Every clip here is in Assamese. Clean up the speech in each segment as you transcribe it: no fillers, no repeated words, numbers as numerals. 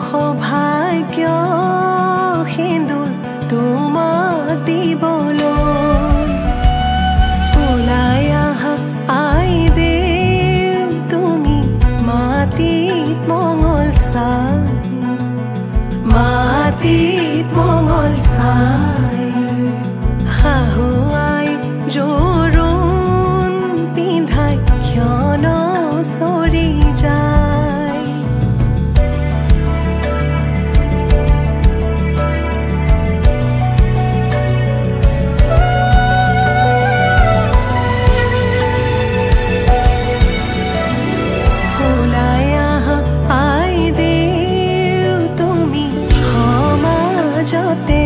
সৌভাগ্য সিন্দুৰ তোমাক দিবলৈ ওলাই আহা আই দেৱ তুমি মাটিত মঙল চাই শাহুৱাই জোৰোণ পিন্ধাই ক্ষণ চৰি যায় ওলাই আহা আই দেৱ তুমি সমাজতে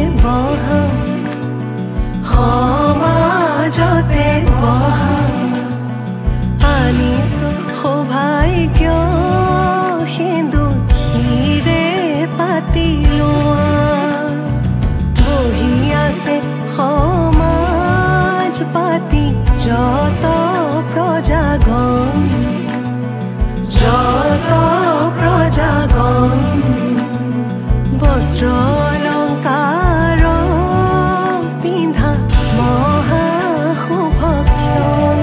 বহা আনিছো সৌভাগ্য সিন্দুৰ হিৰে পাতি লোৱা বহি আছে সমাজ পাতি যত প্ৰজাগণ বস্ত্ৰ অলংকাৰ পিন্ধা মহা শুভক্ষণ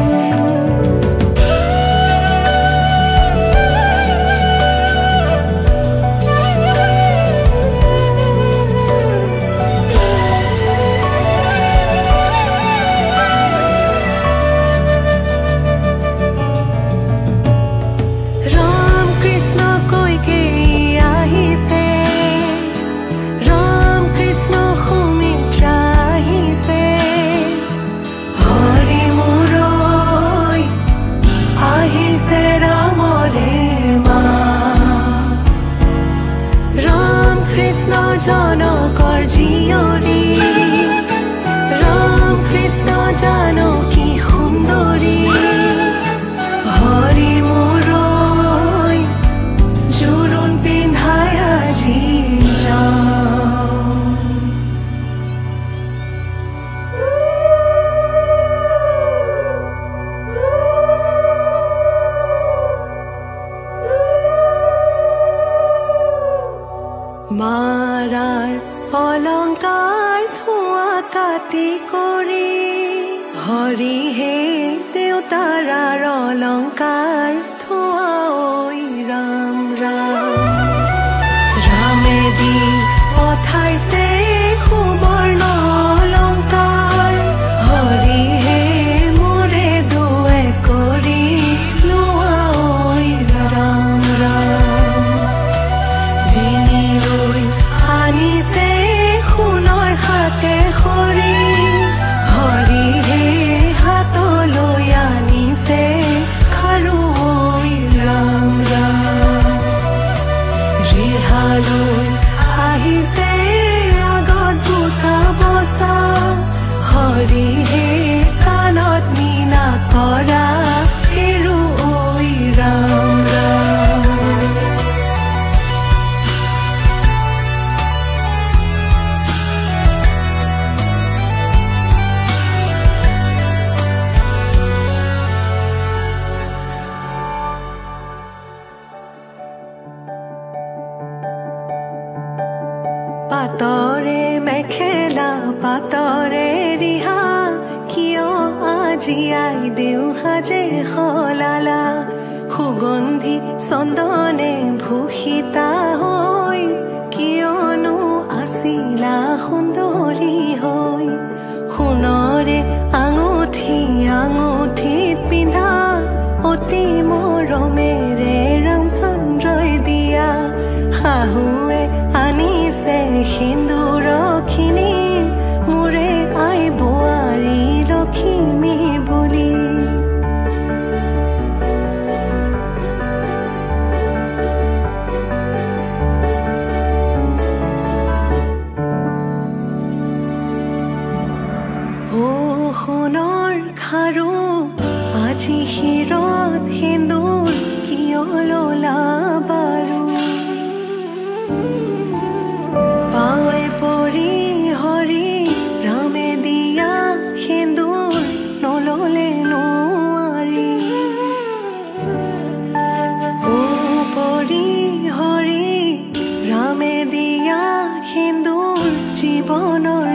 ৰাম কৃষ্ণ কৈকে আহিছে ৰাম কৃষ্ণ সুমিত্ৰা আহিছে হৰি মুৰৈ আহিছে ৰামৰে মা ৰাম কৃষ্ণ জনকৰ জীয়ৰী ৰাম কৃষ্ণ জানকী সুন্দৰী হৰি মুৰৈ জোৰোণ পিন্ধাই আজি যাওঁ মাৰাৰ অলংকাৰ ধোঁৱা কাটি কৰি হৰিহে দেউতাৰাৰ অলংকাৰ ধোঁৱা ঐ ৰাম ৰাম ৰামে দি পঠাইছে সুবৰ্ণ অলংকাৰ হৰিহে মোৰে দুৱে কৰি লোৱা ঐ ৰাম ৰাম ডিঙিলৈ আনিছে সোণৰ হাতে খৰি হৰিহে হাতলৈ আনিছে খাৰু ঐ ৰাম ৰাম ৰিহালৈ আহিছে আগত দুটা বচা হৰিহে কাণত মীনা কৰা কেৰু ঐ ৰাম ৰাম পাতৰে মেখেলা পাতৰে ৰিহা কিয় আজি আই দেউ সাজে সলালা সুগন্ধি চন্দনে ভূষিতা হৈ কিয়নো আছিলা সুন্দৰী হৈ সোণৰে আঙুঠিত পিন্ধা অতি মৰমেৰে ৰামচন্দ্ৰই দিয়া শাহুৱে আনিছে সিন্দুৰখিনি মোৰে আই বোৱাৰী লখিমী বুলি সোণৰ খাৰু আজি শিৰত সিন্দুৰ কিয় ললা বাৰু পাৱে পৰি হৰি ৰামে দিয়া সিন্দুৰ নললে নোৱাৰি পৰি হৰি ৰাম জীৱনৰ